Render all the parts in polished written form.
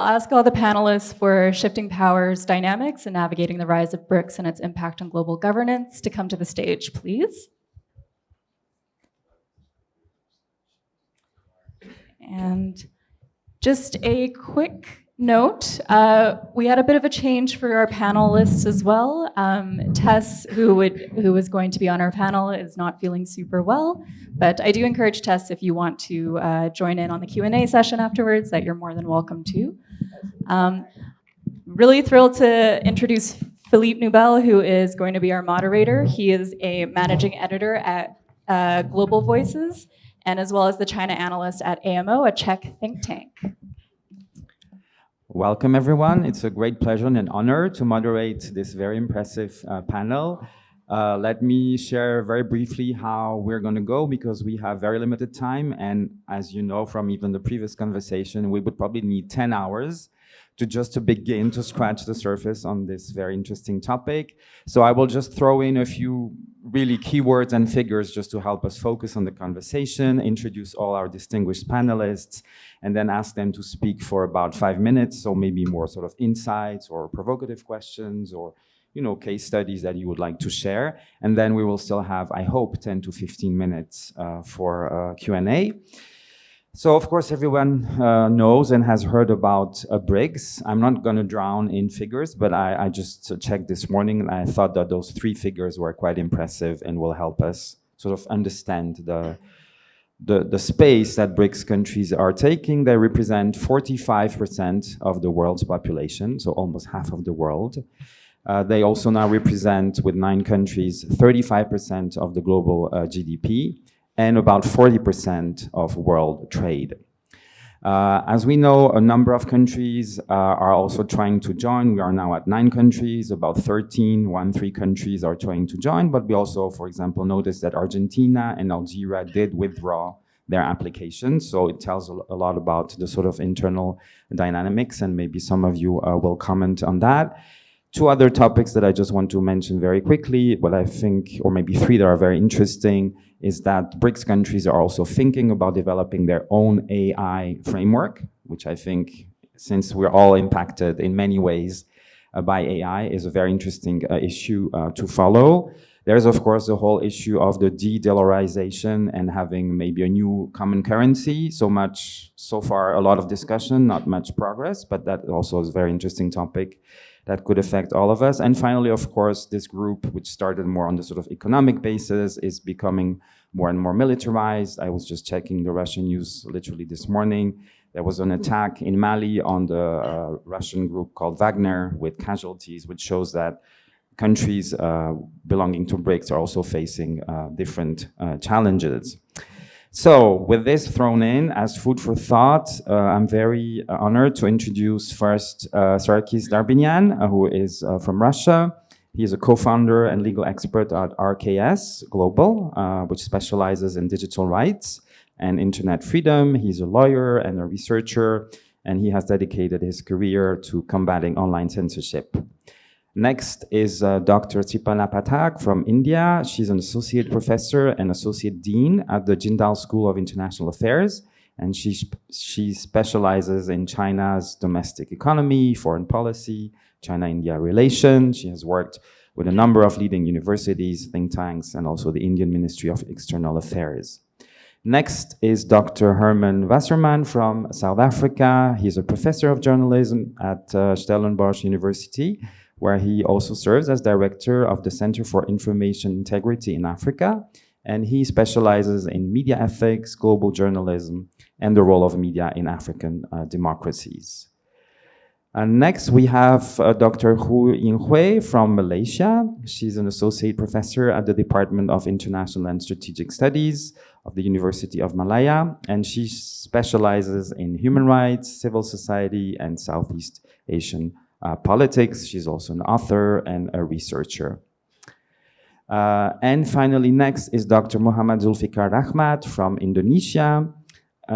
I'll ask all the panelists for shifting powers dynamics and navigating the rise of BRICS and its impact on global governance to come to the stage, please. And just a quick note, we had a bit of a change for our panelists as well. Tess, who was going to be on our panel, is not feeling super well, but I do encourage Tess, if you want to join in on the Q&A session afterwards, that you're more than welcome to. Really thrilled to introduce Filip Noubel, who is going to be our moderator. He is a managing editor at Global Voices, and as well as the China analyst at AMO, a Czech think tank. Welcome, everyone. It's a great pleasure and an honor to moderate this very impressive panel. Let me share very briefly how we're going to go, because we have very limited time. And as you know from even the previous conversation, we would probably need 10 hours to begin to scratch the surface on this very interesting topic. So I will just throw in a few really keywords and figures just to help us focus on the conversation, introduce all our distinguished panelists, and then ask them to speak for about 5 minutes. So maybe more sort of insights or provocative questions or, you know, case studies that you would like to share. And then we will still have, I hope, 10 to 15 minutes for Q&A. So, of course, everyone knows and has heard about BRICS. I'm not going to drown in figures, but I just checked this morning, and I thought that those 3 figures were quite impressive and will help us sort of understand the space that BRICS countries are taking. They represent 45% of the world's population, so almost half of the world. They also now represent, with 9 countries, 35% of the global GDP. And about 40% of world trade. As we know, a number of countries are also trying to join. We are now at 9 countries, about 13 countries are trying to join, but we also, for example, noticed that Argentina and Algeria did withdraw their applications. So it tells a lot about the sort of internal dynamics, and maybe some of you will comment on that. 2 other topics that I just want to mention very quickly, what I think, or maybe 3 that are very interesting, is that BRICS countries are also thinking about developing their own AI framework, which I think, since we're all impacted in many ways by AI, is a very interesting issue to follow. There's, of course, the whole issue of the de-dollarization and having maybe a new common currency. So far, a lot of discussion, not much progress, but that also is a very interesting topic that could affect all of us. And finally, of course, this group, which started more on the sort of economic basis, is becoming more and more militarized. I was just checking the Russian news literally this morning. There was an attack in Mali on the Russian group called Wagner with casualties, which shows that countries belonging to BRICS are also facing different challenges. So with this thrown in as food for thought, I'm very honored to introduce first Sarkis Darbynian, who is from Russia. He is a co-founder and legal expert at RKS Global, which specializes in digital rights and internet freedom. He's a lawyer and a researcher, and he has dedicated his career to combating online censorship. Next is Dr. Sriparna Pathak from India. She's an associate professor and associate dean at the Jindal School of International Affairs, and she specializes in China's domestic economy, foreign policy, China-India relations. She has worked with a number of leading universities, think tanks, and also the Indian Ministry of External Affairs. Next is Dr. Herman Wasserman from South Africa. He's a professor of journalism at Stellenbosch University, where he also serves as director of the Center for Information Integrity in Africa. And he specializes in media ethics, global journalism, and the role of media in African democracies. And next, we have Dr. Hu Yinghui from Malaysia. She's an associate professor at the Department of International and Strategic Studies of the University of Malaya, and she specializes in human rights, civil society, and Southeast Asian politics. She's also an author and a researcher. And finally, next is Dr. Muhammad Zulfikar Rahmat from Indonesia.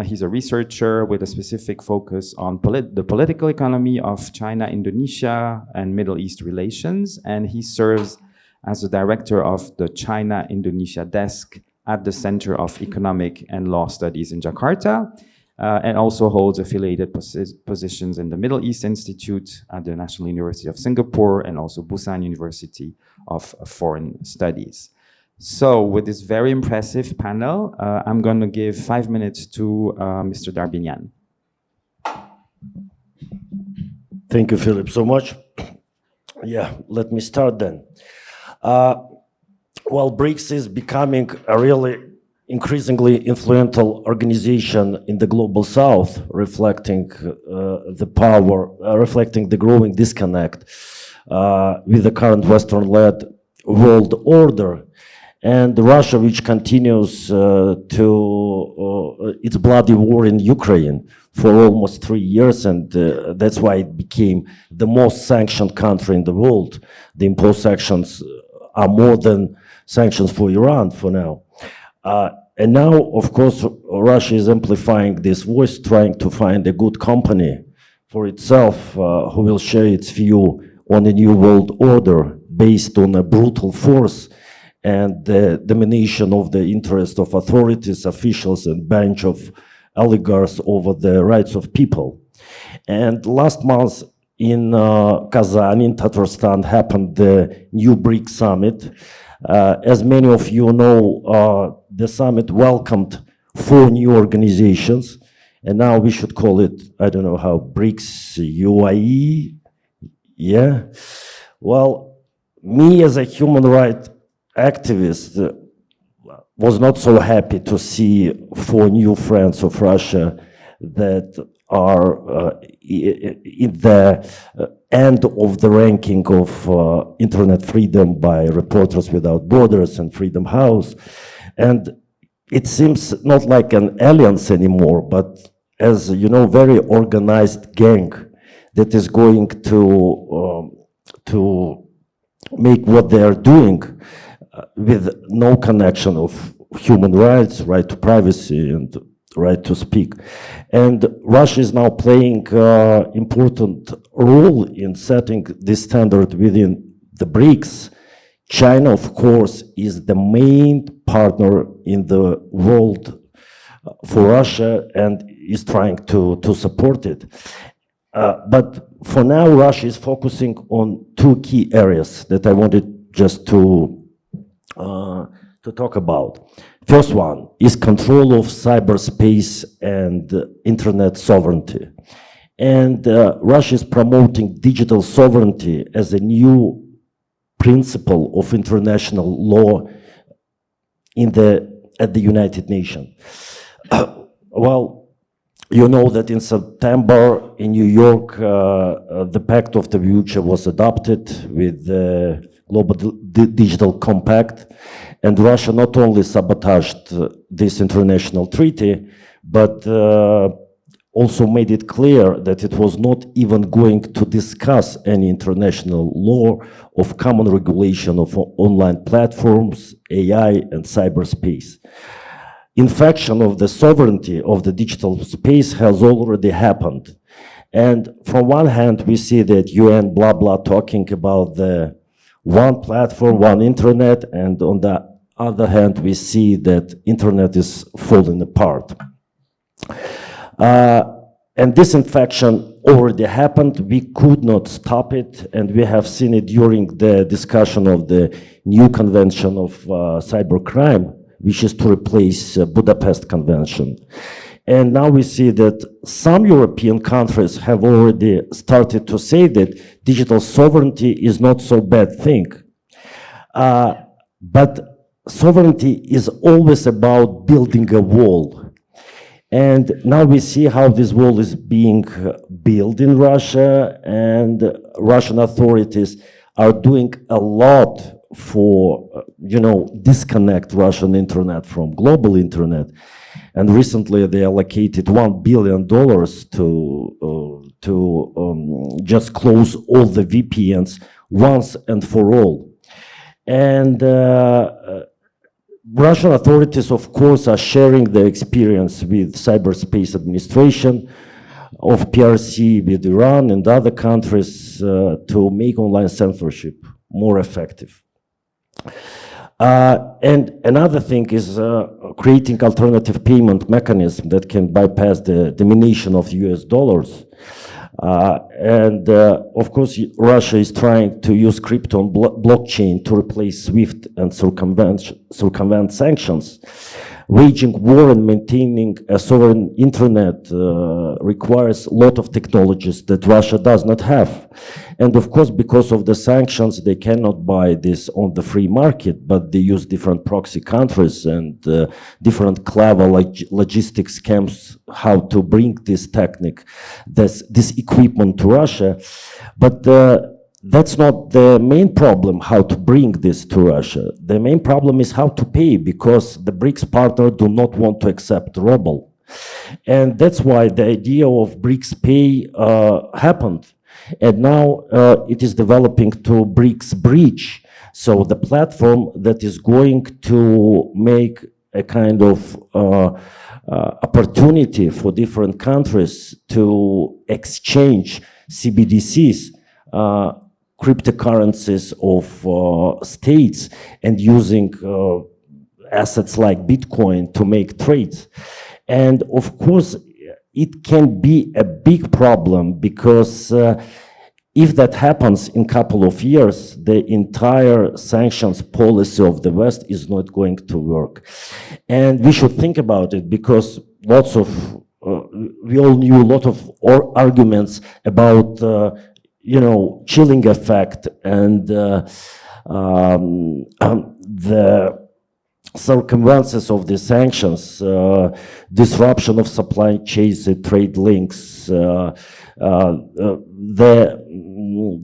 He's a researcher with a specific focus on the political economy of China, Indonesia, and Middle East relations. And he serves as the director of the China-Indonesia desk at the Center of Economic and Law Studies in Jakarta. and also holds affiliated positions in the Middle East Institute at the National University of Singapore and also Busan University of Foreign Studies. So with this very impressive panel, I'm going to give 5 minutes to Mr. Darbinian. Thank you, Filip, so much. Yeah, let me start then. Well, BRICS is becoming a really increasingly influential organization in the global south, reflecting reflecting the growing disconnect with the current Western-led world order. And Russia, which continues its bloody war in Ukraine for almost 3 years, and that's why it became the most sanctioned country in the world. The imposed sanctions are more than sanctions for Iran for now. And now, of course, Russia is amplifying this voice, trying to find a good company for itself who will share its view on a new world order based on a brutal force and the domination of the interest of authorities, officials, and bunch of oligarchs over the rights of people. And last month in Kazan, in Tatarstan, happened the new BRICS summit. As many of you know, the summit welcomed 4 new organizations, and now we should call it, I don't know how, BRICS UAE, yeah? Well, me as a human rights activist was not so happy to see 4 new friends of Russia that are in the end of the ranking of internet freedom by Reporters Without Borders and Freedom House. And it seems not like an alliance anymore, but as you know, very organized gang that is going to make what they are doing with no connection of human rights, right to privacy, and right to speak. And Russia is now playing important role in setting this standard within the BRICS. China, of course, is the main partner in the world for Russia and is trying to support it. But for now, Russia is focusing on 2 key areas that I wanted just to talk about. First one is control of cyberspace and internet sovereignty. And Russia is promoting digital sovereignty as a new principle of international law at the United Nations. Well, you know that in September in New York, the Pact of the Future was adopted with the Global Digital Compact, and Russia not only sabotaged this international treaty, but also made it clear that it was not even going to discuss any international law of common regulation of online platforms, AI, and cyberspace. Infection of the sovereignty of the digital space has already happened. And from one hand, we see that UN blah, blah, talking about the one platform, one internet, and on the other hand, we see that internet is falling apart. And this infection already happened. We could not stop it, and we have seen it during the discussion of the new convention of cybercrime, which is to replace Budapest Convention. And now we see that some European countries have already started to say that digital sovereignty is not so bad thing. But sovereignty is always about building a wall. And now we see how this wall is being built in Russia, and Russian authorities are doing a lot for, disconnect Russian internet from global internet. And recently they allocated $1 billion to just close all the VPNs once and for all. And Russian authorities, of course, are sharing their experience with Cyberspace Administration of PRC with Iran and other countries to make online censorship more effective. And another thing is creating alternative payment mechanism that can bypass the domination of US dollars. And of course, Russia is trying to use crypto and blockchain to replace SWIFT and circumvent sanctions. Waging war and maintaining a sovereign internet requires a lot of technologies that Russia does not have. And of course, because of the sanctions, they cannot buy this on the free market, but they use different proxy countries and different clever logistics scams how to bring this technique, this equipment to Russia. But that's not the main problem, how to bring this to Russia. The main problem is how to pay, because the BRICS partners do not want to accept ruble. And that's why the idea of BRICS Pay happened. And now it is developing to BRICS Bridge. So the platform that is going to make a kind of opportunity for different countries to exchange CBDCs, cryptocurrencies of states, and using assets like Bitcoin to make trades. And of course, it can be a big problem, because if that happens in a couple of years, the entire sanctions policy of the West is not going to work. And we should think about it, because lots of, we all knew a lot of arguments about chilling effect and the circumstances of the sanctions, disruption of supply chains, trade links, the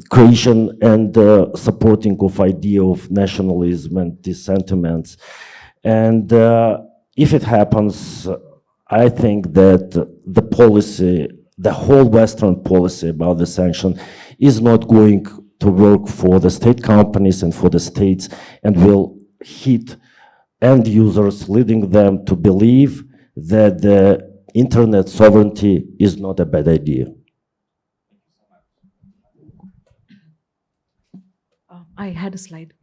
creation and supporting of idea of nationalism and these sentiments. And if it happens, I think that the policy, the whole Western policy about the sanction is not going to work for the state companies and for the states, and will hit end users, leading them to believe that the internet sovereignty is not a bad idea. I had a slide.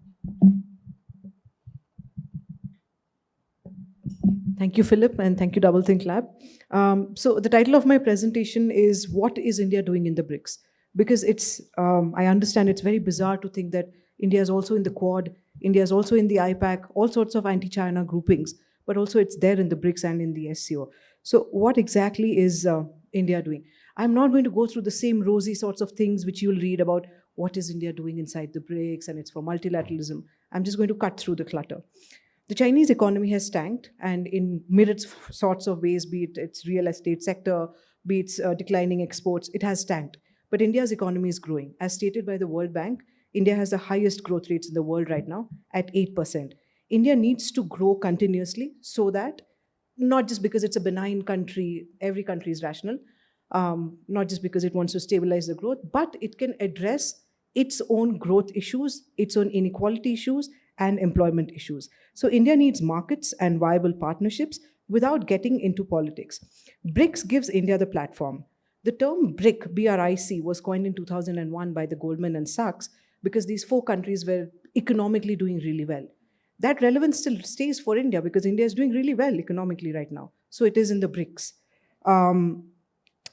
Thank you, Philip, and thank you, Double Think Lab. So the title of my presentation is, what is India doing in the BRICS? Because it's, I understand it's very bizarre to think that India is also in the Quad, India is also in the IPAC, all sorts of anti-China groupings, but also it's there in the BRICS and in the SCO. So what exactly is India doing? I'm not going to go through the same rosy sorts of things which you'll read about what is India doing inside the BRICS and it's for multilateralism. I'm just going to cut through the clutter. The Chinese economy has tanked, and in myriad sorts of ways, be it its real estate sector, be it declining exports, it has tanked. But India's economy is growing. As stated by the World Bank, India has the highest growth rates in the world right now at 8%. India needs to grow continuously, so that, not just because it's a benign country, every country is rational, not just because it wants to stabilize the growth, but it can address its own growth issues, its own inequality issues, and employment issues. So India needs markets and viable partnerships without getting into politics. BRICS gives India the platform. The term BRIC, B-R-I-C, was coined in 2001 by the Goldman and Sachs because these 4 countries were economically doing really well. That relevance still stays for India because India is doing really well economically right now. So it is in the BRICS.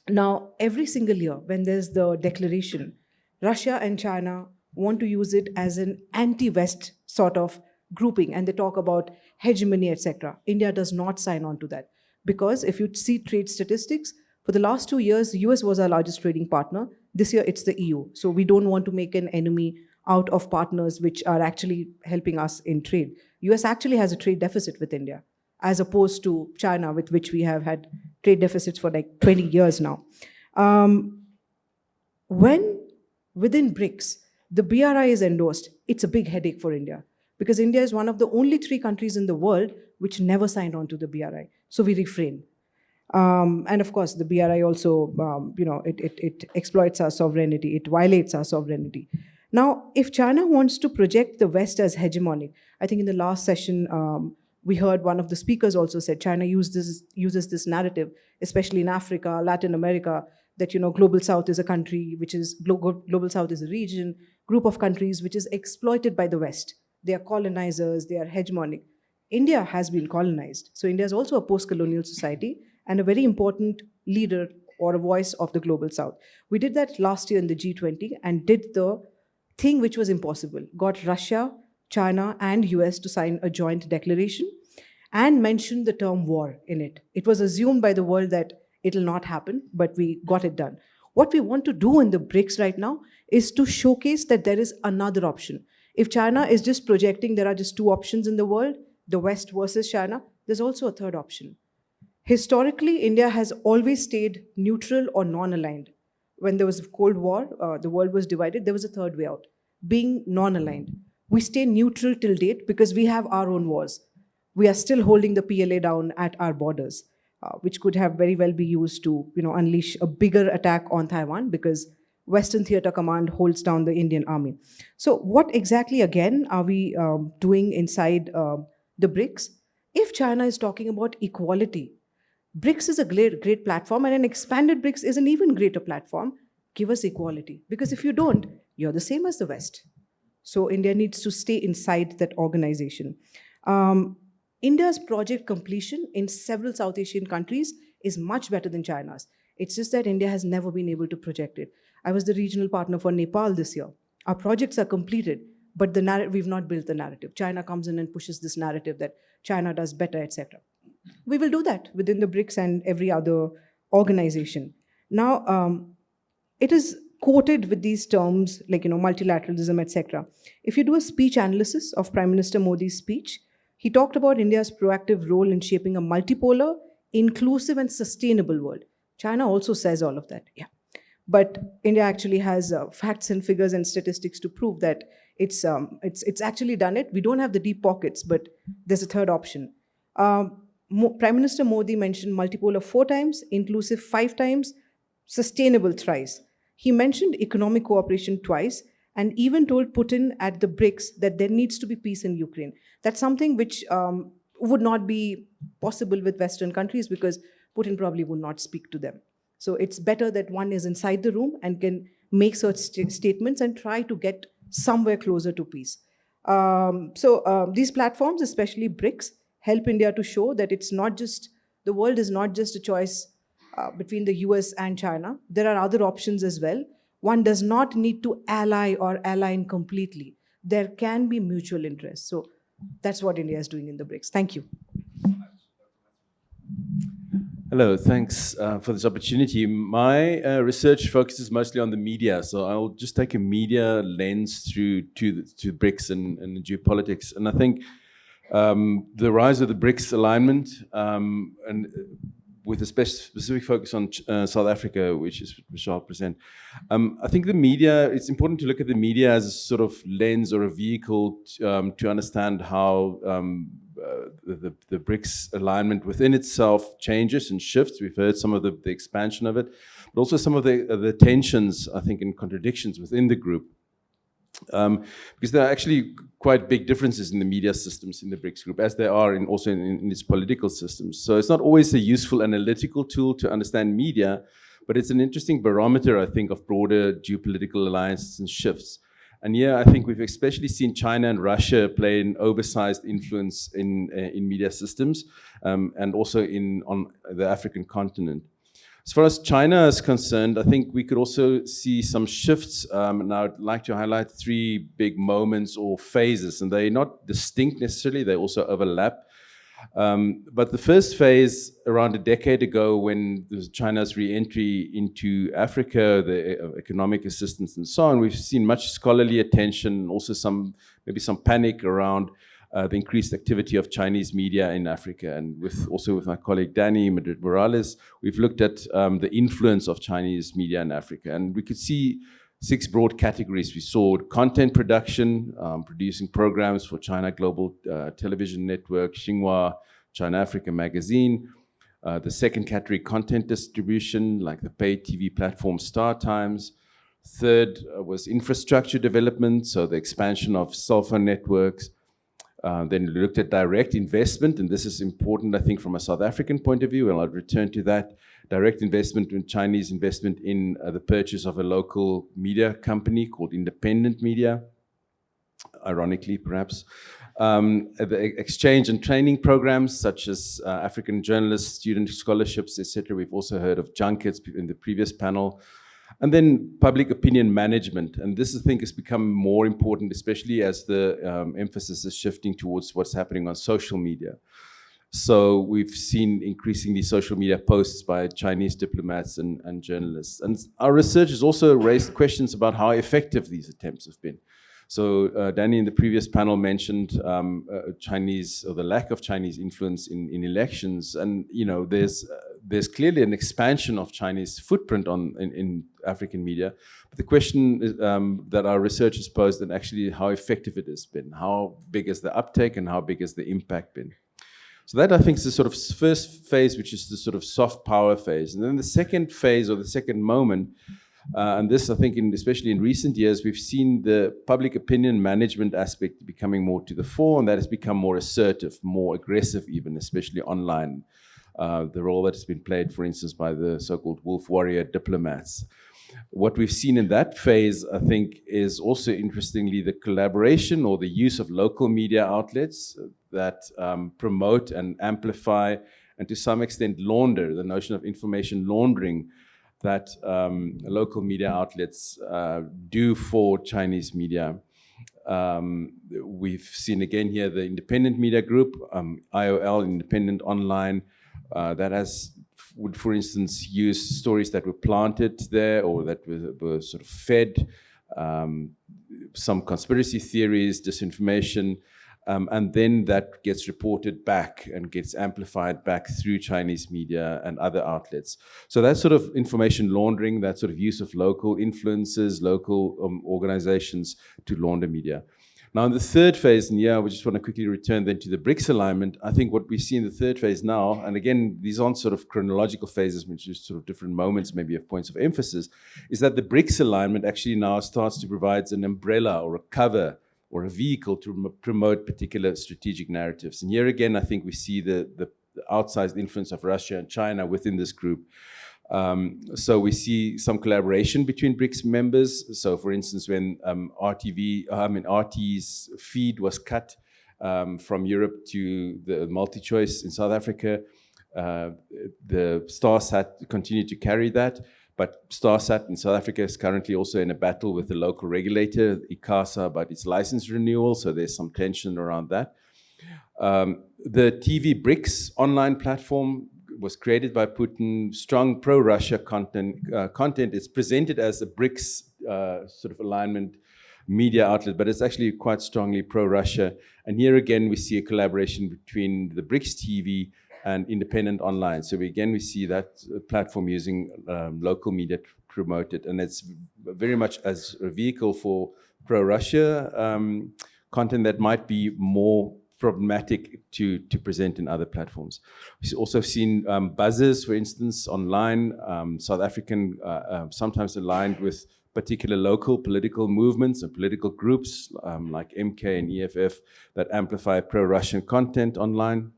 Now, every single year when there's the declaration, Russia and China want to use it as an anti-West sort of grouping, and they talk about hegemony, etc. India does not sign on to that, because if you see trade statistics, for the last 2 years, the US was our largest trading partner. This year, it's the EU. So we don't want to make an enemy out of partners which are actually helping us in trade. US actually has a trade deficit with India, as opposed to China, with which we have had trade deficits for like 20 years now. When within BRICS, the BRI is endorsed, it's a big headache for India, because India is one of the only 3 countries in the world which never signed on to the BRI. So we refrain. And of course, the BRI also, it exploits our sovereignty, it violates our sovereignty. Now, if China wants to project the West as hegemonic, I think in the last session, we heard one of the speakers also said China uses this narrative, especially in Africa, Latin America, that Global South is a country which is, Global South is a region, group of countries which is exploited by the West. they are colonizers, they are hegemonic. India has been colonized. So India is also a post-colonial society and a very important leader or a voice of the global south. We did that last year in the G20 and did the thing which was impossible, got Russia, China, and US to sign a joint declaration and mentioned the term war in it. It was assumed by the world that it'll not happen, but we got it done. What we want to do in the BRICS right now is to showcase that there is another option. If China is just projecting there are just two options in the world, the West versus China, there's also a third option. Historically, India has always stayed neutral or non-aligned. When there was a Cold War, the world was divided, there was a third way out, being non-aligned. We stay neutral till date because we have our own wars. We are still holding the PLA down at our borders, which could have very well be used to unleash a bigger attack on Taiwan because Western Theater Command holds down the Indian army. So what exactly, again, are we doing inside the BRICS? If China is talking about equality, BRICS is a great platform, and an expanded BRICS is an even greater platform. Give us equality. Because if you don't, you're the same as the West. So India needs to stay inside that organization. India's project completion in several South Asian countries is much better than China's. It's just that India has never been able to project it. I was the regional partner for Nepal this year. Our projects are completed, but we've not built the narrative. China comes in and pushes this narrative that China does better, etc. We will do that within the BRICS and every other organization. Now, it is quoted with these terms like multilateralism, etc. If you do a speech analysis of Prime Minister Modi's speech, he talked about India's proactive role in shaping a multipolar, inclusive, and sustainable world. China also says all of that, yeah. But India actually has facts and figures and statistics to prove that it's actually done it. We don't have the deep pockets, but there's a third option. Prime Minister Modi mentioned multipolar 4 times, inclusive 5 times, sustainable thrice. He mentioned economic cooperation twice, and even told Putin at the BRICS that there needs to be peace in Ukraine. That's something which would not be possible with Western countries because Putin probably would not speak to them. So it's better that one is inside the room and can make such statements and try to get somewhere closer to peace. These platforms, especially BRICS, help India to show that it's not just, the world is not just a choice between the US and China. There are other options as well. One does not need to ally or align completely. There can be mutual interest. So that's what India is doing in the BRICS. Thank you. Hello, thanks for this opportunity. My research focuses mostly on the media, so I'll just take a media lens through to BRICS and geopolitics. And I think the rise of the BRICS alignment and with a specific focus on South Africa, which I'll present. I think the media, it's important to look at the media as a sort of lens or a vehicle to understand how the BRICS alignment within itself changes and shifts. We've heard some of the expansion of it, but also some of the tensions, I think, and contradictions within the group. Because there are actually quite big differences in the media systems in the BRICS group, as there are also in its political systems. So it's not always a useful analytical tool to understand media, but it's an interesting barometer, I think, of broader geopolitical alliances and shifts. And yeah, I think we've especially seen China and Russia play an oversized influence in media systems and also on the African continent. As far as China is concerned, I think we could also see some shifts. And I'd like to highlight 3 big moments or phases, and they're not distinct necessarily, they also overlap. But the first phase, around a decade ago, when there was China's re-entry into Africa, the economic assistance and so on, we've seen much scholarly attention, also maybe some panic around the increased activity of Chinese media in Africa. And also with my colleague Danny Madrid-Morales, we've looked at the influence of Chinese media in Africa. And we could see 6 broad categories. We saw content production, producing programs for China Global Television Network, Xinhua, China Africa Magazine. The second category, content distribution, like the paid TV platform Star Times. Third was infrastructure development, so the expansion of cell phone networks. Then we looked at direct investment, and this is important, I think, from a South African point of view, and I'll return to that. Direct investment and Chinese investment in the purchase of a local media company called Independent Media. ironically perhaps. The exchange and training programs such as African journalists, student scholarships, etc. We've also heard of junkets in the previous panel. And then public opinion management. And this, I think, has become more important, especially as the emphasis is shifting towards what's happening on social media. So we've seen increasingly social media posts by Chinese diplomats and journalists. And our research has also raised questions about how effective these attempts have been. So Danny in the previous panel mentioned Chinese, or the lack of Chinese influence in elections. And, you know, there's clearly an expansion of Chinese footprint in African media. But the question is, that our research has posed, and actually how effective it has been. How big is the uptake and how big has the impact been? So that, I think, is the sort of first phase, which is the sort of soft power phase. And then the second phase, or the second moment, and this, I think, especially in recent years, we've seen the public opinion management aspect becoming more to the fore, and that has become more assertive, more aggressive even, especially online. The role that has been played, for instance, by the so-called wolf warrior diplomats. What we've seen in that phase, I think, is also interestingly the collaboration or the use of local media outlets that promote and amplify and to some extent launder the notion of information laundering that local media outlets do for Chinese media. We've seen again here the independent media group, IOL, Independent Online, that would, for instance, use stories that were planted there or that were sort of fed, some conspiracy theories, disinformation, and then that gets reported back and gets amplified back through Chinese media and other outlets. So that sort of information laundering, that sort of use of local influences, local organizations to launder media. Now in the third phase, and yeah, we just want to quickly return then to the BRICS alignment. I think what we see in the third phase now, and again, these aren't sort of chronological phases, which is sort of different moments maybe of points of emphasis, is that the BRICS alignment actually now starts to provide an umbrella or a cover or a vehicle to promote particular strategic narratives. And here again, I think we see the outsized influence of Russia and China within this group. So we see some collaboration between BRICS members. So for instance, when RT's feed was cut from Europe to the MultiChoice in South Africa, the StarSat continued to carry that. But StarSat in South Africa is currently also in a battle with the local regulator, ICASA, about its license renewal. So there's some tension around that. The TV BRICS online platform was created by Putin. Strong pro-Russia content is presented as a BRICS sort of alignment media outlet, but it's actually quite strongly pro-Russia. And here again, we see a collaboration between the BRICS TV and Independent Online. So we see that platform using local media to promote it. And it's very much as a vehicle for pro-Russia content that might be more problematic to present in other platforms. We've also seen buzzers, for instance, online, South African, sometimes aligned with particular local political movements and political groups like MK and EFF that amplify pro-Russian content online.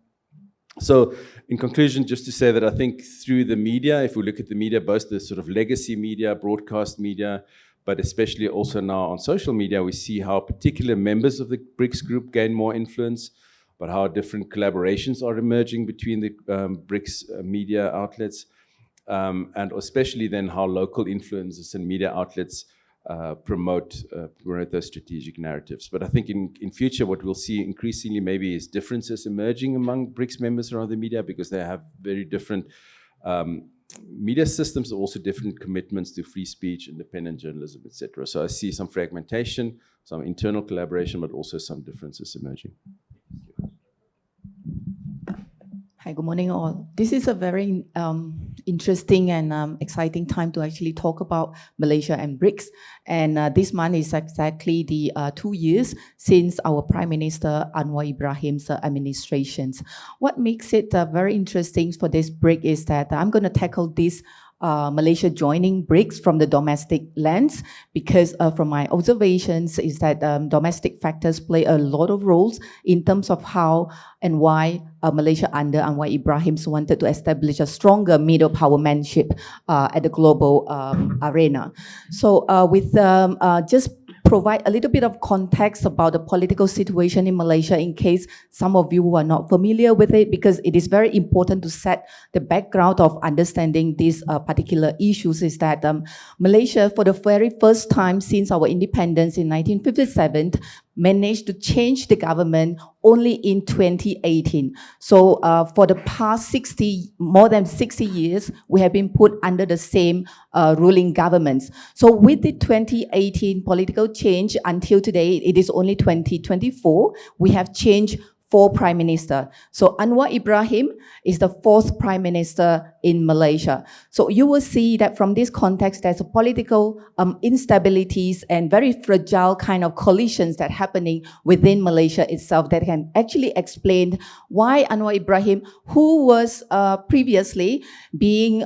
So in conclusion, just to say that I think through the media, if we look at the media, both the sort of legacy media, broadcast media, but especially also now on social media, we see how particular members of the BRICS group gain more influence, but how different collaborations are emerging between the BRICS media outlets, and especially then how local influencers and media outlets promote those strategic narratives. But I think in future, what we'll see increasingly maybe is differences emerging among BRICS members around the media because they have very different media systems, also different commitments to free speech, independent journalism, etc. So I see some fragmentation, some internal collaboration, but also some differences emerging. Hi, good morning all. This is a very interesting and exciting time to actually talk about Malaysia and BRICS. And this month is exactly the 2 years since our Prime Minister Anwar Ibrahim's administrations. What makes it very interesting for this BRIC is that I'm going to tackle this Malaysia joining BRICS from the domestic lens because from my observations is that domestic factors play a lot of roles in terms of how and why Malaysia under Anwar Ibrahim wanted to establish a stronger middle powermanship at the global arena. So with just provide a little bit of context about the political situation in Malaysia in case some of you who are not familiar with it, because it is very important to set the background of understanding these particular issues. Is that Malaysia, for the very first time since our independence in 1957, managed to change the government only in 2018. So for the past more than 60 years, we have been put under the same ruling governments. So with the 2018 political change until today, it is only 2024, we have changed 4 prime minister. So Anwar Ibrahim is the 4th prime minister in Malaysia. So you will see that from this context, there's a political instabilities and very fragile kind of coalitions that happening within Malaysia itself that can actually explain why Anwar Ibrahim, who was previously being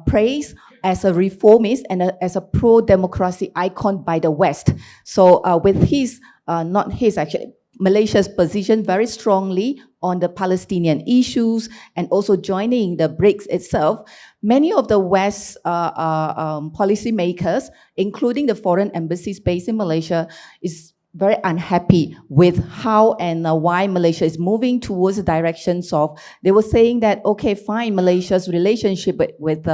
praised as a reformist and as a pro-democracy icon by the West. So with his, not his actually, Malaysia's position very strongly on the Palestinian issues and also joining the BRICS itself, many of the West policymakers, including the foreign embassies based in Malaysia, is very unhappy with how and why Malaysia is moving towards the directions of, they were saying that, okay, fine, Malaysia's relationship with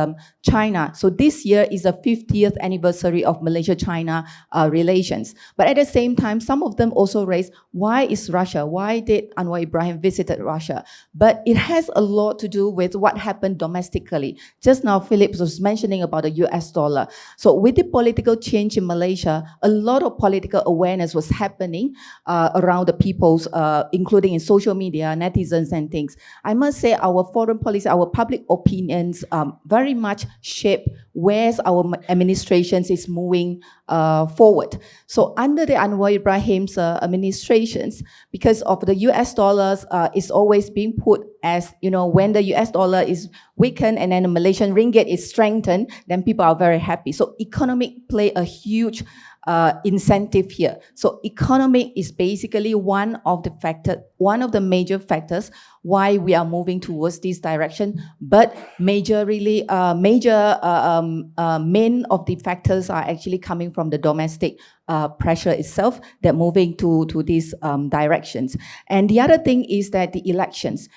China. So this year is the 50th anniversary of Malaysia-China relations. But at the same time, some of them also raised, why is Russia? Why did Anwar Ibrahim visited Russia? But it has a lot to do with what happened domestically. Just now, Filip was mentioning about the US dollar. So with the political change in Malaysia, a lot of political awareness was happening around the peoples, including in social media, netizens and things. I must say our foreign policy, our public opinions very much shape where our administrations is moving forward. So under the Anwar Ibrahim's administrations, because of the US dollars is always being put as, you know, when the US dollar is weakened and then the Malaysian ringgit is strengthened, then people are very happy. So economic play a huge incentive here. So economic is basically one of the major factors why we are moving towards this direction. But main of the factors are actually coming from the domestic pressure itself that moving to these directions. And the other thing is that the elections,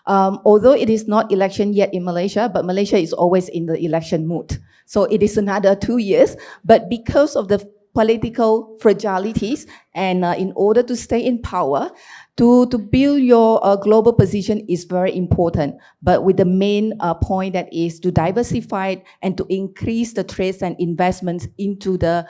although it is not election yet in Malaysia, but Malaysia is always in the election mood. So it is another 2 years, but because of the political fragilities and in order to stay in power, to build your global position is very important. But with the main point that is to diversify and to increase the trades and investments into the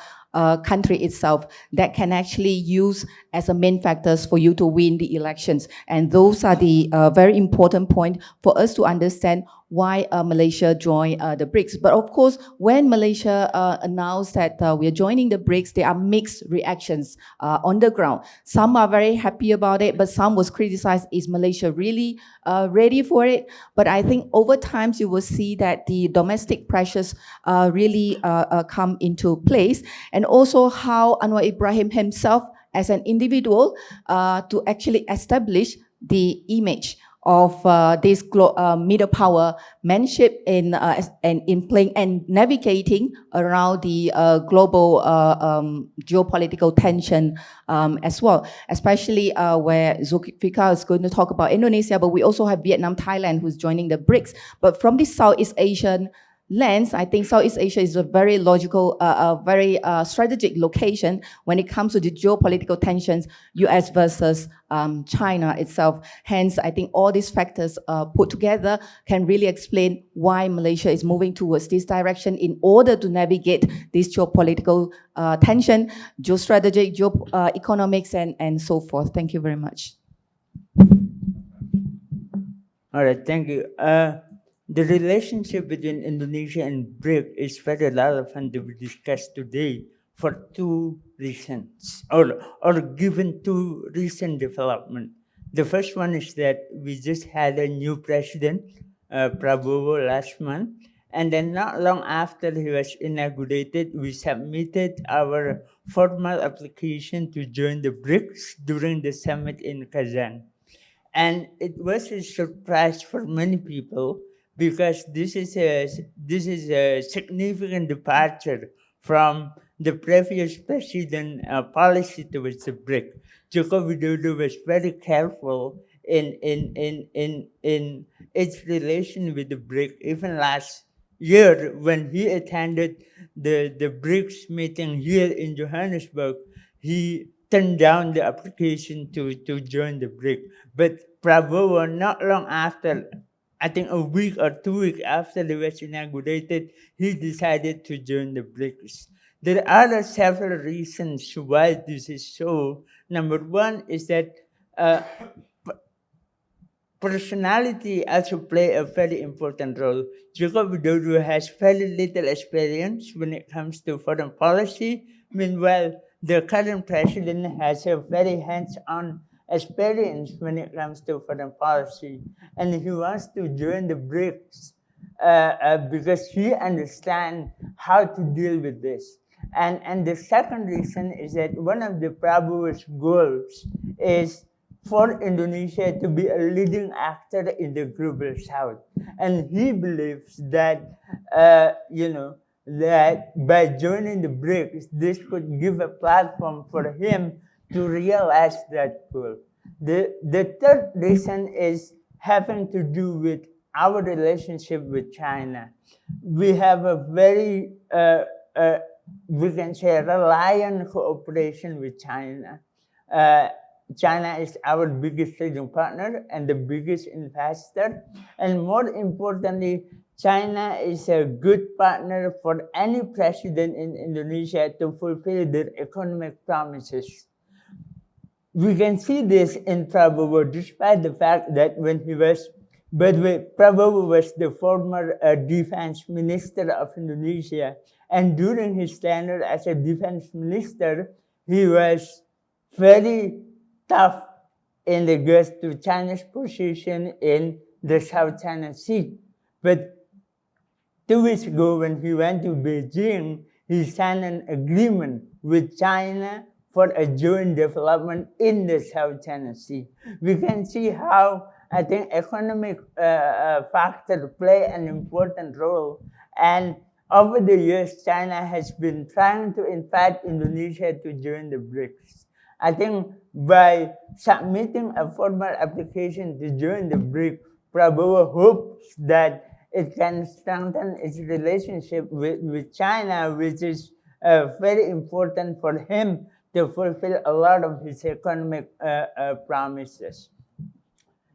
country itself that can actually use as a main factors for you to win the elections. And those are the very important point for us to understand why Malaysia joined the BRICS. But of course, when Malaysia announced that we are joining the BRICS, there are mixed reactions on the ground. Some are very happy about it, but some was criticized, is Malaysia really ready for it? But I think over time you will see that the domestic pressures really come into place, and also how Anwar Ibrahim himself as an individual to actually establish the image of this middle power manship in playing and navigating around the global geopolitical tension as well, especially where Zulfikar is going to talk about Indonesia, but we also have Vietnam, Thailand, who's joining the BRICS. But from the Southeast Asian lens, I think Southeast Asia is a very logical, very strategic location when it comes to the geopolitical tensions, US versus China itself. Hence, I think all these factors put together can really explain why Malaysia is moving towards this direction in order to navigate this geopolitical tension, geostrategic, economics, and so forth. Thank you very much. All right, thank you. The relationship between Indonesia and BRICS is very relevant to be discussed today for 2 reasons, or given 2 recent developments. The first one is that we just had a new president, Prabowo, last month, and then not long after he was inaugurated, we submitted our formal application to join the BRICS during the summit in Kazan. And it was a surprise for many people, because this is a significant departure from the previous president policy towards the BRIC. Joko Widodo was very careful in its relation with the BRIC. Even last year, when he attended the BRICS meeting here in Johannesburg, he turned down the application to join the BRIC. But Prabowo, not long after, I think a week or 2 weeks after the was inaugurated, he decided to join the BRICS. There are several reasons why this is so. Number one is that personality also play a very important role. Joko Widodo has very little experience when it comes to foreign policy. Meanwhile, the current president has a very hands-on experience when it comes to foreign policy. And he wants to join the BRICS because he understands how to deal with this. And the second reason is that one of the Prabowo's goals is for Indonesia to be a leading actor in the global south. And he believes that, that by joining the BRICS, this could give a platform for him to realize that goal. The third reason is having to do with our relationship with China. We have a very, we can say, reliant cooperation with China. China is our biggest trading partner and the biggest investor. And more importantly, China is a good partner for any president in Indonesia to fulfill their economic promises. We can see this in Prabowo, despite the fact that when he was, by the way, Prabowo was the former defense minister of Indonesia. And during his tenure as a defense minister, he was very tough in regards to China's position in the South China Sea. But 2 weeks ago, when he went to Beijing, he signed an agreement with China for a joint development in the South China Sea. We can see how, I think, economic factors play an important role. And over the years, China has been trying to invite Indonesia to join the BRICS. I think by submitting a formal application to join the BRICS, Prabowo hopes that it can strengthen its relationship with China, which is very important for him to fulfill a lot of his economic promises.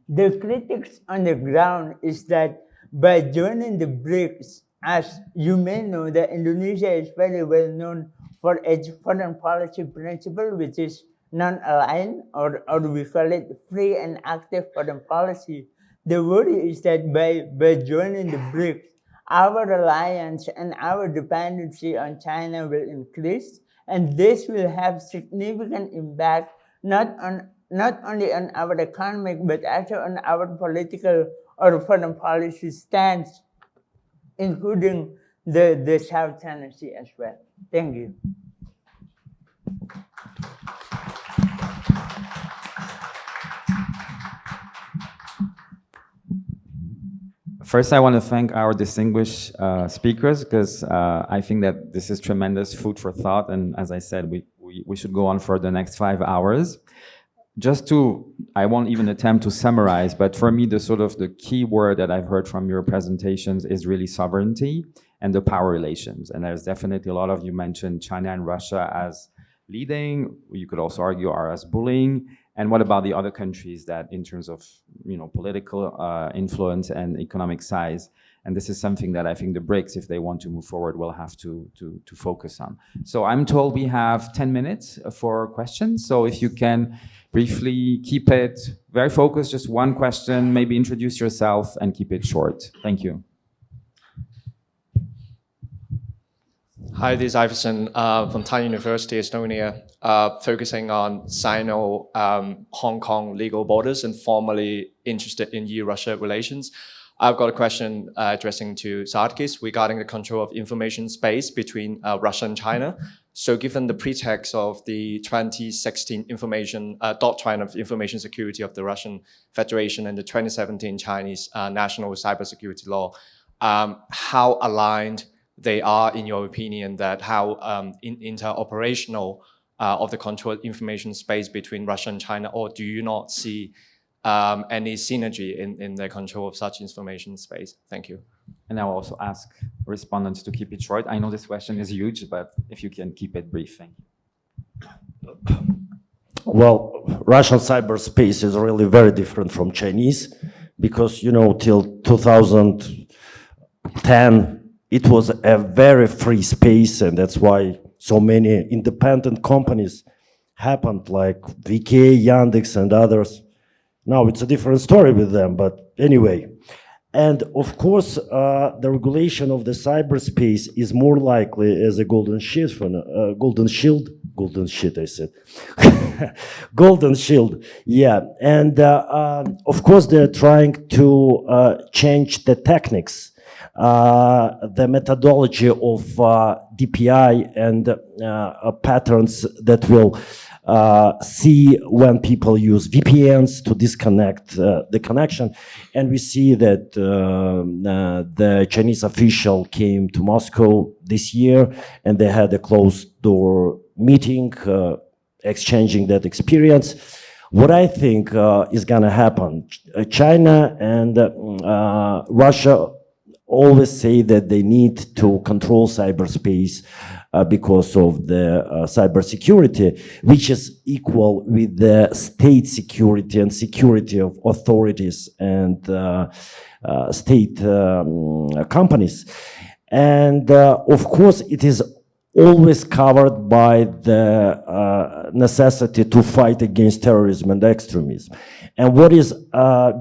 The critics on the ground is that by joining the BRICS, as you may know, that Indonesia is very well known for its foreign policy principle, which is non-aligned, or we call it free and active foreign policy. The worry is that by joining the BRICS, our reliance and our dependency on China will increase, and this will have significant impact not only on our economic, but also on our political or foreign policy stance, including the South China Sea as well. Thank you. First, I want to thank our distinguished speakers, because I think that this is tremendous food for thought. And as I said, we should go on for the next 5 hours. I won't even attempt to summarize, but for me, the key word that I've heard from your presentations is really sovereignty and the power relations. And there's definitely a lot of you mentioned China and Russia as leading. You could also argue are as bullying. And what about the other countries that, in terms of political influence and economic size? And this is something that I think the BRICS, if they want to move forward, will have to focus on. So I'm told we have 10 minutes for questions. So if you can briefly keep it very focused, just one question, maybe introduce yourself and keep it short. Thank you. Hi, this is Iverson from Taiwan University, Estonia, focusing on Sino-Hong Kong legal borders and formerly interested in EU-Russia relations. I've got a question addressing to Sarkis regarding the control of information space between Russia and China. So given the pretext of the 2016 Doctrine of Information Security of the Russian Federation and the 2017 Chinese National Cybersecurity Law, how aligned they are, in your opinion, that how interoperational of the controlled information space between Russia and China, or do you not see any synergy in the control of such information space? Thank you. And I'll also ask respondents to keep it short. I know this question is huge, but if you can keep it brief, thank you. Well, Russian cyberspace is really very different from Chinese because, you know, till 2010, it was a very free space, and that's why so many independent companies happened, like VK, Yandex, and others. Now it's a different story with them, but anyway. And of course, the regulation of the cyberspace is more likely as a golden shield, golden shield, yeah. And of course, they're trying to change the techniques, the methodology of DPI and patterns that will see when people use VPNs to disconnect the connection. And we see that the Chinese official came to Moscow this year, and they had a closed-door meeting, exchanging that experience. What I think is going to happen, China and Russia always say that they need to control cyberspace because of the cybersecurity, which is equal with the state security and security of authorities and state companies. And of course, it is always covered by the necessity to fight against terrorism and extremism. And what is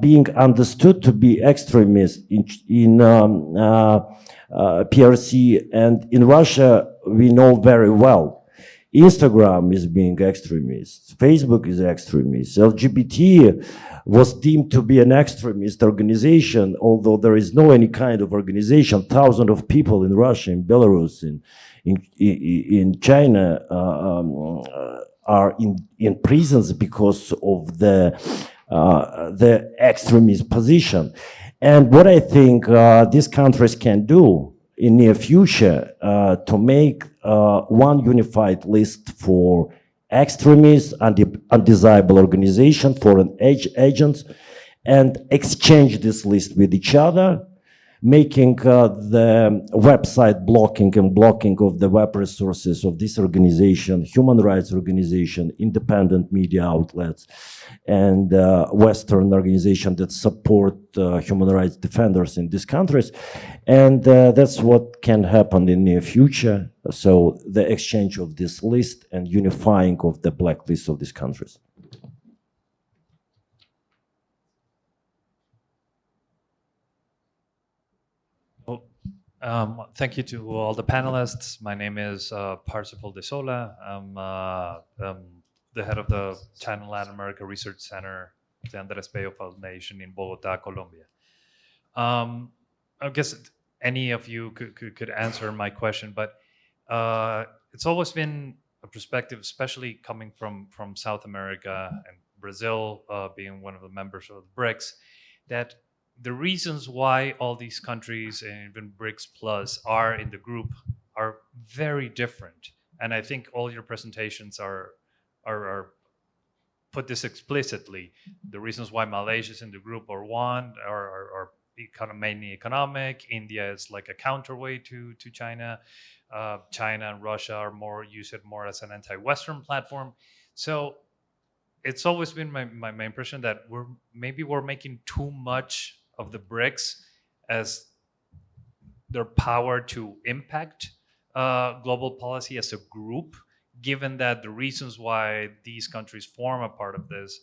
being understood to be extremist in PRC and in Russia, we know very well. Instagram is being extremist. Facebook is extremist. LGBT was deemed to be an extremist organization, although there is no any kind of organization. Thousands of people in Russia, in Belarus, in China are in prisons because of the extremist position. And what I think these countries can do in near future to make one unified list for extremists, undesirable organization, foreign agents, and exchange this list with each other, making the website blocking and blocking of the web resources of this organization, human rights organization, independent media outlets, and Western organizations that support human rights defenders in these countries. And that's what can happen in the near future. So the exchange of this list and unifying of the blacklist of these countries. Thank you to all the panelists. My name is Parsifal De Sola. I'm the head of the China Latin America Research Center, the Andres Bello Foundation in Bogota, Colombia. I guess any of you could answer my question, but it's always been a perspective, especially coming from South America and Brazil being one of the members of the BRICS, that the reasons why all these countries and even BRICS Plus are in the group are very different. And I think all your presentations are put this explicitly. The reasons why Malaysia is in the group are one, are kind of mainly economic. India is like a counterweight to China. China and Russia are more, use it more as an anti-Western platform. So it's always been my impression that we're making too much of the BRICS as their power to impact global policy as a group, given that the reasons why these countries form a part of this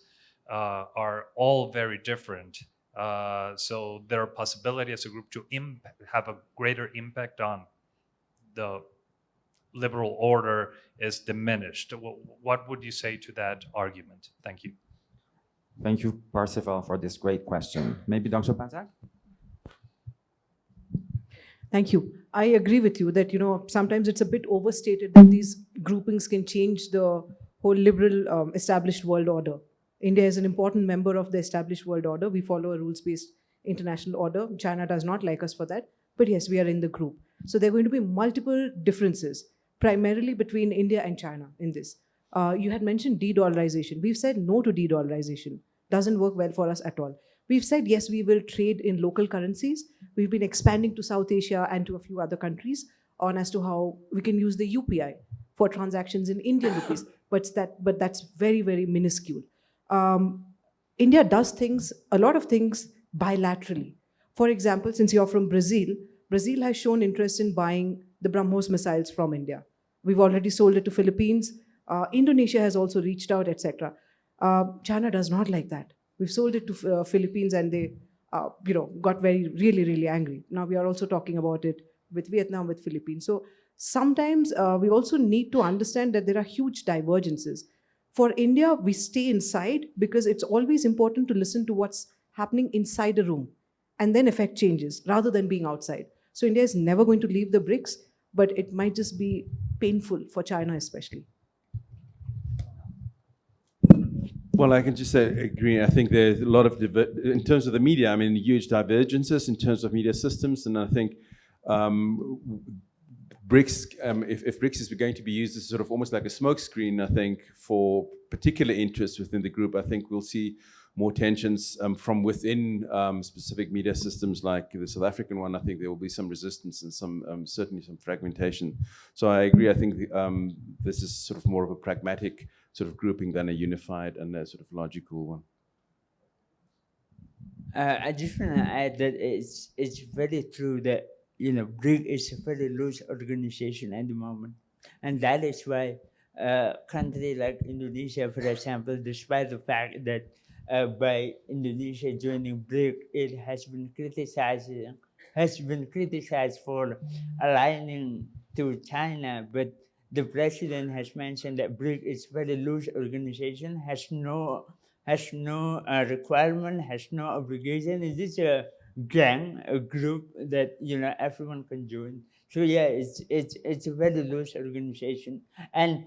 are all very different. So their possibility as a group to have a greater impact on the liberal order is diminished. What would you say to that argument? Thank you. Thank you, Parsifal, for this great question. Maybe Dr. Pathak? Thank you. I agree with you that, sometimes it's a bit overstated that these groupings can change the whole liberal established world order. India is an important member of the established world order. We follow a rules-based international order. China does not like us for that. But yes, we are in the group. So there are going to be multiple differences, primarily between India and China in this. You had mentioned de-dollarization. We've said no to de-dollarization. Doesn't work well for us at all. We've said, yes, we will trade in local currencies. We've been expanding to South Asia and to a few other countries on as to how we can use the UPI for transactions in Indian rupees. But that's very, very minuscule. India does a lot of things bilaterally. For example, since you're from Brazil, Brazil has shown interest in buying the BrahMos missiles from India. We've already sold it to Philippines. Indonesia has also reached out, etc. China does not like that. We've sold it to Philippines, and they, got really, really angry. Now we are also talking about it with Vietnam, with Philippines. So sometimes we also need to understand that there are huge divergences. For India, we stay inside because it's always important to listen to what's happening inside a room and then affect changes rather than being outside. So India is never going to leave the BRICS, but it might just be painful for China especially. Well, I can just say, agree. I think there's a lot of, in terms of the media, I mean, huge divergences in terms of media systems. And I think BRICS, if BRICS is going to be used as sort of almost like a smokescreen, I think, for particular interests within the group, I think we'll see more tensions from within specific media systems like the South African one. I think there will be some resistance and some certainly some fragmentation. So I agree. I think this is sort of more of a pragmatic sort of grouping than a unified and a sort of logical one. I just want to add that it's very true that BRICS is a very loose organization at the moment, and that is why a country like Indonesia, for example, despite the fact that by Indonesia joining BRICS, it has been criticized for aligning to China, but the president has mentioned that BRICS is a very loose organization, has no requirement, has no obligation. It is a gang, a group that everyone can join. So yeah, it's a very loose organization. And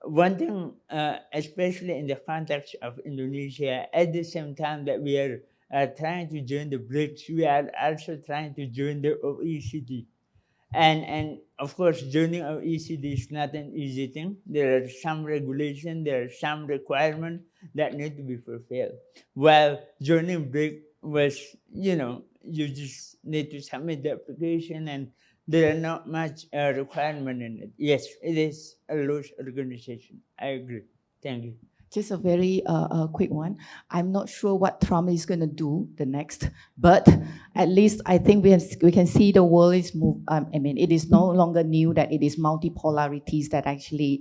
one thing, especially in the context of Indonesia, at the same time that we are trying to join the BRICS, we are also trying to join the OECD. And of course, joining OECD is not an easy thing. There are some regulation, there are some requirements that need to be fulfilled. While joining BRICS was, you just need to submit the application, and there are not much requirement in it. Yes, it is a loose organization. I agree. Thank you. Just a very quick one. I'm not sure what Trump is going to do the next, but at least I think we can see the world is it is no longer new that it is multipolarities that actually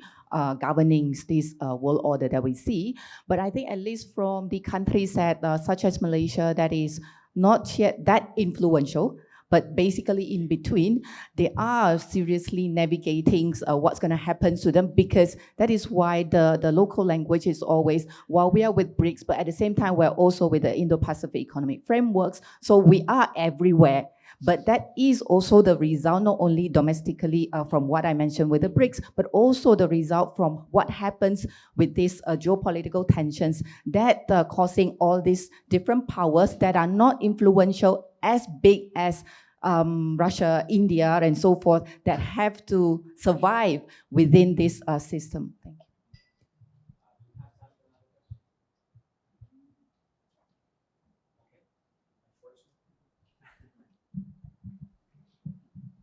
governing this world order that we see. But I think at least from the countries that such as Malaysia that is not yet that influential, but basically in between, they are seriously navigating what's going to happen to them, because that is why the local language is always, while we are with BRICS, but at the same time, we're also with the Indo-Pacific Economic Frameworks. So we are everywhere. But that is also the result, not only domestically from what I mentioned with the BRICS, but also the result from what happens with these geopolitical tensions that causing all these different powers that are not influential as big as Russia, India, and so forth, that have to survive within this system. Thank you.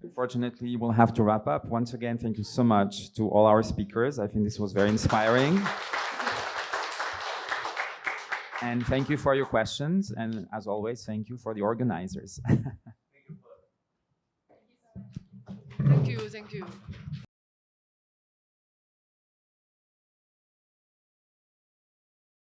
Unfortunately, we'll have to wrap up. Once again, thank you so much to all our speakers. I think this was very inspiring. And thank you for your questions. And as always, thank you for the organizers. Thank you.